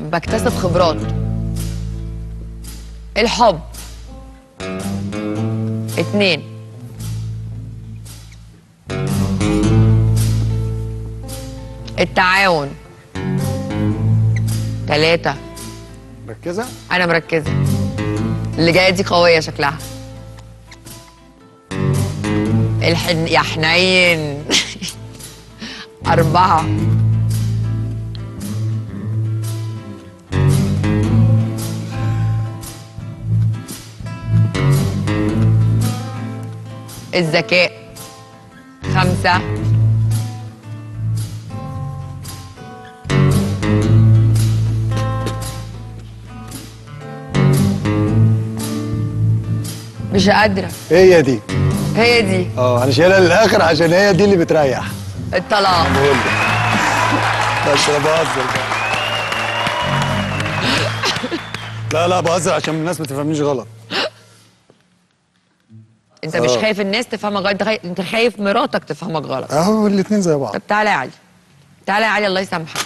بكتسب خبرات. الحب. 2. التعاون. 3. مركزه؟ انا مركزه. اللي جايه دي قويه شكلها. يا حنين. 4. الذكاء. 5. مش قادرة. هي دي. هي دي. انا شايلها للاخر عشان هي دي اللي بتريح. الطلاق. بقول لك بس انا بهزر بقى. لا بهزر عشان الناس ما تفهمنيش غلط. انت مش خايف الناس تفهمك غلط، انت خايف مراتك تفهمك غلط. اهو الاثنين زي بعض. طب تعالى يا علي. تعالى يا علي الله يسامحك.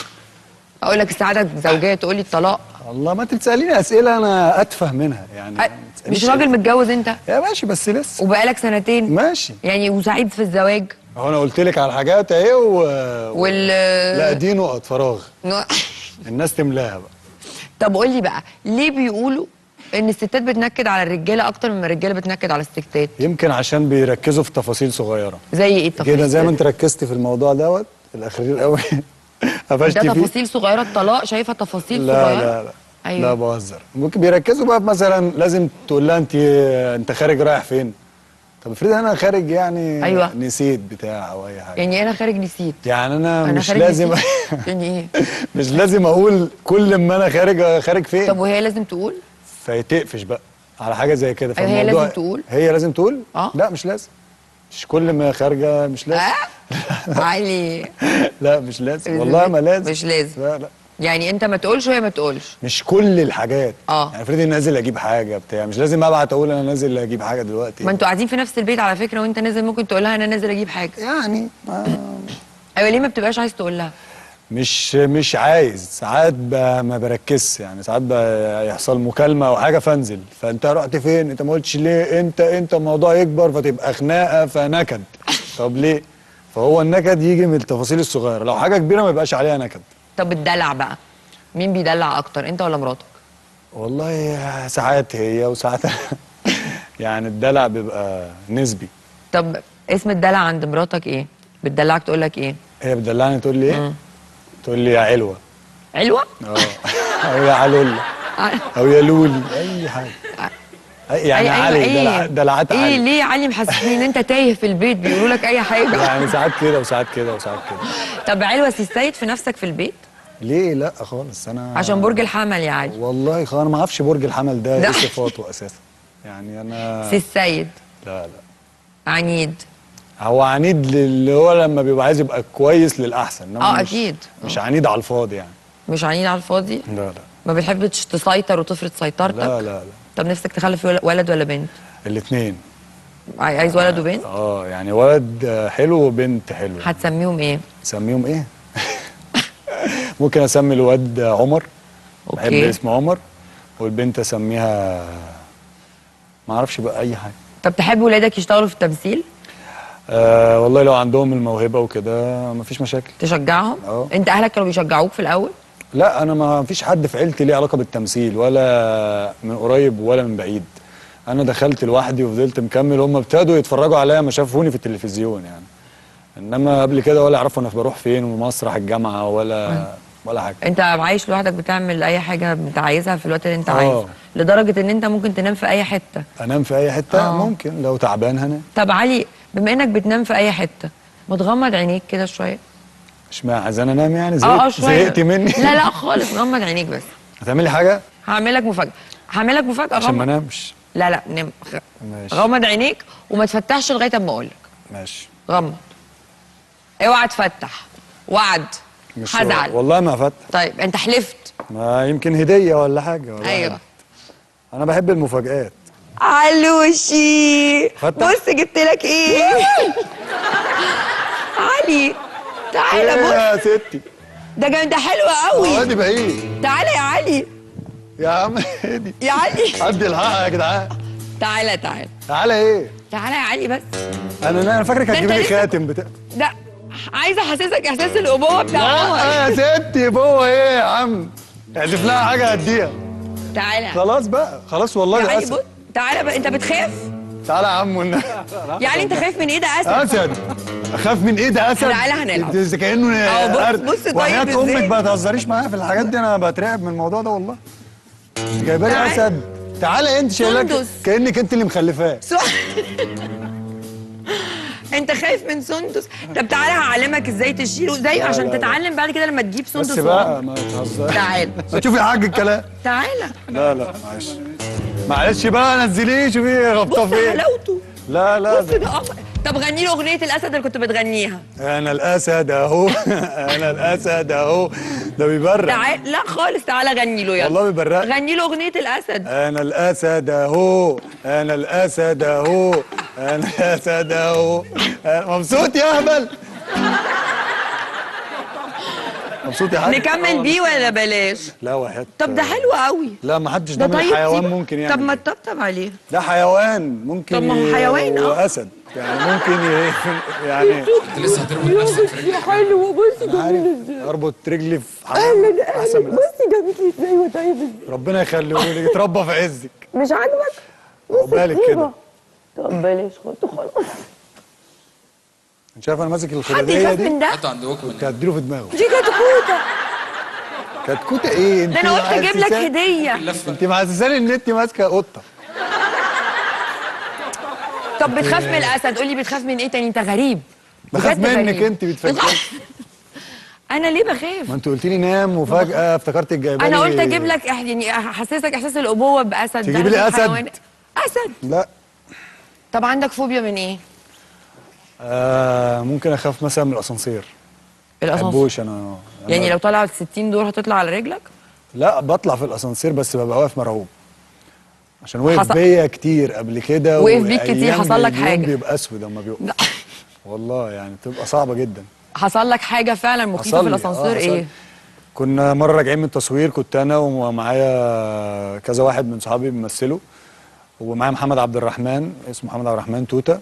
اقول لك السعاده الزوجيه تقول لي الطلاق. والله ما انت بتساليني اسئله انا اتفه منها يعني. مش راجل متجوز انت؟ يا ماشي بس لسه. وبقالك 2 سنين. ماشي. يعني وسعيد في الزواج. اهو انا قلت لك على حاجات اهي لا دي نقط فراغ. الناس تملاها بقى. طب قول لي بقى ليه بيقولوا ان الستات بتنكد على الرجاله اكتر من الرجاله بتنكد على الستات؟ يمكن عشان بيركزوا في تفاصيل صغيره. زي ايه التفاصيل؟ كده زي ما انت ركزتي في الموضوع دوت الاخير قوي. قفشتي فيه. ده تفاصيل صغيره. الطلاق شايفه تفاصيل لا صغيره؟ لا لا. أيوة. لا بهزر. ممكن بيركزوا بقى مثلا لازم تقول لها انت خارج رايح فين؟ طب افرض انا خارج يعني أيوة. نسيت بتاع او اي حاجه. يعني انا خارج نسيت. يعني انا مش خارج لازم يعني ايه؟ مش لازم اقول كل ما انا خارج فين. طب وهي لازم تقول؟ فتقفش بقى على حاجه زي كده. أيوة هي لازم تقول؟ هي لازم تقول؟ لا مش لازم. مش كل ما خارجه مش لازم. علي. لا مش لازم والله ما لازم. مش لازم. لا. يعني انت ما تقولش وهي ما تقولش. مش كل الحاجات. يعني افرضي نازل اجيب حاجه بتاع مش لازم ابعت اقول انا نازل اجيب حاجه دلوقتي. ما انتوا قاعدين في نفس البيت على فكره وانت نازل ممكن تقول لها انا نازل اجيب حاجه. يعني ايوه ليه ما بتبقاش عايز تقول لها؟ مش عايز. ساعات ما بركزش يعني. ساعات يحصل مكالمه او حاجه فانزل فانت رحت فين؟ انت ما قلتش ليه؟ انت الموضوع يكبر فتبقى خناقه فنكد. طب ليه؟ فهو النكد يجي من التفاصيل الصغيره. لو حاجه كبيره ما يبقاش عليها نكد. طب الدلع بقى مين بيدلع اكتر انت ولا مراتك؟ والله ساعات هي وساعات يعني الدلع بيبقى نسبي. طب اسم الدلع عند مراتك ايه؟ بتدلعك تقول لك ايه؟ هي بتدلعني تقول لي ايه؟ تقول لي يا علوه. علوه؟ او يا علولة او يا لولي اي حاجه. يعني علي دلعات علي. ايه ليه علي محسسني ان انت تايه في البيت بيقولوا لك اي حاجه؟ يعني ساعات كده وساعات كده وساعات كده. طب علوه سيستايد في نفسك في البيت؟ ليه لا خالص. انا عشان برج الحمل يا علي. والله انا ما اعرفش برج الحمل ده ايه صفاته اساسا. يعني انا سيستايد. لا عنيد. هو عنيد اللي هو لما بيبقى عايز يبقى كويس للاحسن. اكيد. مش عنيد على الفاضي يعني. مش عنيد على الفاضي؟ لا. ما بتحبش تسيطر وتفرض سيطرتك؟ لا. طب نفسك تخلف ولد ولا بنت؟ الاثنين. عايز ولد وبنت؟ يعني ولد حلو وبنت حلوه. هتسميهم ايه؟ اسميهم ايه؟ ممكن اسمي الواد عمر. اوكي. بحب اسم عمر. والبنت اسميها ما اعرفش بقى اي حاجه. طب تحب ولادك يشتغلوا في التمثيل؟ والله لو عندهم الموهبه وكده مفيش مشاكل. تشجعهم؟ انت اهلك كانوا بيشجعوك في الاول؟ لا انا ما فيش حد في عيلتي ليه علاقه بالتمثيل ولا من قريب ولا من بعيد. انا دخلت لوحدي وفضلت مكمل. هم ابتدوا يتفرجوا عليا ما شافوني في التلفزيون يعني. انما قبل كده ولا يعرفوا انا بروح فين ومسرح الجامعه ولا حاجه. انت عايش لوحدك بتعمل اي حاجه انت عايزها في الوقت اللي انت عايزه لدرجه ان انت ممكن تنام في اي حته. انام في اي حته؟ ممكن لو تعبان هنام. طب علي بما انك بتنام في اي حته ما تغمض عينيك كده شويه. اشمعنى عايزاني انام يعني؟ زهقتي مني؟ لا خالص غمض عينيك بس. هتعملي حاجه؟ هعمل لك مفاجاه عشان ما انامش. لا نام. ماشي. غمض عينيك وما تفتحش لغايه اما اقول لك. ماشي. غمض. اوعى تفتح. وعد. هزعل والله ما هفتح. طيب انت حلفت. ما يمكن هديه ولا حاجه ولا ايوه حاجة. انا بحب المفاجآت. علوشي بص جبت لك ايه. علي تعالى بص يا ستي. ده حلو قوي. ادي بعيد. تعالى يا علي. يا عم ادي يا علي عدي الحق يا جدعان. تعالى تعالى ايه؟ تعالى يا علي بس. انا فاكرك ده هتجيب أنت لي لسه خاتم بتاع. ده عايزه احسسك احساس الابوه بتاع عمر. لا يا ستي ابوه ايه يا عم؟ احذف لها حاجه هديها. تعالى خلاص بقى خلاص والله يا ده علي اسد. بص تعالى بقى، انت بتخاف؟ تعالى يا عم والنبي. يعني انت خايف من ايه؟ ده اسد. اسد اخاف من ايه؟ ده اسد. تعالى هنلعب. انت كانه اه بص قرد. بص طيب وحياة ازاي؟ امك ما تهزريش معايا في الحاجات دي، انا بترعب من الموضوع ده والله. جايبه لي تعالى. اسد. تعالى انت شايلك سندس. كانك انت اللي مخلفاه. انت خايف من سندس؟ طب تعالى هعلمك ازاي تشيله زي لا، عشان لا، لا. تتعلم بعد كده لما تجيب سندس بس بقى ما تهزرش. تعالى شوفي يا حاج الكلام. تعالى لا معلش. معلش بقى نزليه شوفي غبطه بص فين. حلاوته. لا بص ده قمر. طب غني له اغنيه الاسد اللي كنت بتغنيها. انا الاسد اهو. انا الاسد اهو. ده بيبرق. تعالى لا خالص، تعالى غني له يلا. والله بيبرق. غني له اغنيه الاسد. انا الاسد اهو. انا الاسد اهو. انا الاسد اهو. مبسوط يا اهبل. مبسوط يا حاج. نكمل بيه ولا بلاش؟ لا وحياة. طب ده حلو قوي. لا ما حدش ده ده من طيب الحيوان سيبه. ممكن يعني. طب ما تطبطب عليه. ده حيوان ممكن. طب ما هو حيوان، واسد يعني ممكن يعني. انت لسه هتربط نفسك في رجلك. حلو بص أنا عارف اربط رجلي في حمام احسن من الأسد. بصي جميل ازاي وطيب ازاي. ربنا يخليه لك يتربى في عزك. مش عاجبك؟ عقبالك كده. طب بلاش خد خلاص. انت شايف انا ماسك حد الخلوديه يخاف دي من ده؟ حطه عند وكمان. كنت هديله في دماغه. دي كتكوته. كتكوته ايه؟ ده انا قلت اجيب لك هديه. اللفه. انت محسساني ان انت ماسكه قطه. طب بتخاف من الاسد؟ قولي بتخاف من ايه تاني؟ انت غريب. بخاف بجد منك غريب. انت بتفكري. انا ليه بخاف؟ ما انت قلت لي نام وفجاه افتكرتك جايبه لي. انا قلت اجيب لك يعني احسسك احساس الابوه باسد. تجيبي لي أسد؟ اسد. لا. طب عندك فوبيا من ايه؟ ممكن اخاف مثلا من الاسانسير. ما الاسانسير. بحبوش انا. يعني لو طلع 60 دور هتطلع على رجلك؟ لا بطلع في الاسانسير بس ببقى واقف مرعوب. عشان وقف حصل- بيا كتير قبل كده. وقف بيك كتير، وأيام حصل لك اليوم حاجة؟ بيبقى اسود اما بيوقف. لا. والله يعني بتبقى صعبه جدا. حصل لك حاجه فعلا مخيفه حصل في لي، الاسانسير؟ حصل لي. ايه؟ كنا مره راجعين من تصوير، كنت انا ومعايا كذا واحد من صحابي بيمثلوا، ومعايا محمد عبد الرحمن، اسمه محمد عبد الرحمن توته،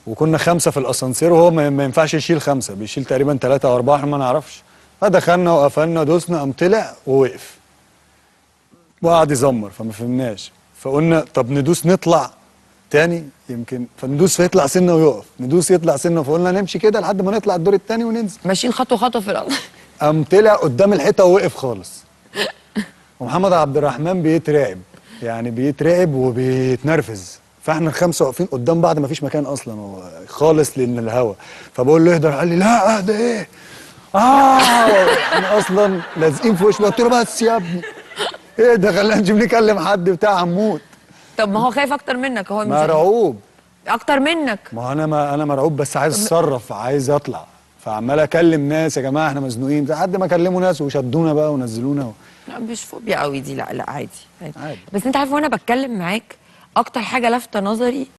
وكنا 5 في الاسانسير، وهو ما ينفعش يشيل 5، بيشيل تقريبا 3 او 4 احنا ما نعرفش. فدخلنا وقفلنا دوسنا، قام طلع ووقف وقعد يزمر فما فهمناش، فقلنا طب ندوس نطلع تاني يمكن، فندوس فيطلع سنه ويقف، ندوس يطلع سنه، فقلنا نمشي كده لحد ما نطلع الدور التاني وننزل. ماشيين خطوه خطوه في الارض. قام طلع قدام الحيطه ووقف خالص. ومحمد عبد الرحمن بيترعب، يعني بيترعب وبيتنرفز، فاحنا ال5 واقفين قدام بعض، ما فيش مكان اصلا خالص للهوا، فبقول له اهدر، قال لي لا اهدى ايه؟ احنا اصلا لازقين في وشه، قلت له بس يا ابني ايه ده، خلينا نجيب نكلم حد بتاع هنموت. طب ما هو خايف اكتر منك، هو مرعوب. اكتر منك. ما هو انا مرعوب، بس عايز اتصرف، عايز اطلع، فعمال اكلم ناس يا جماعه احنا مزنوقين، لحد ما اكلموا ناس وشدونا بقى ونزلونا. لا مش فوبيا قوي دي، لا عادي. عادي. بس انت عارف وانا بتكلم معاك اكتر حاجه لافته نظري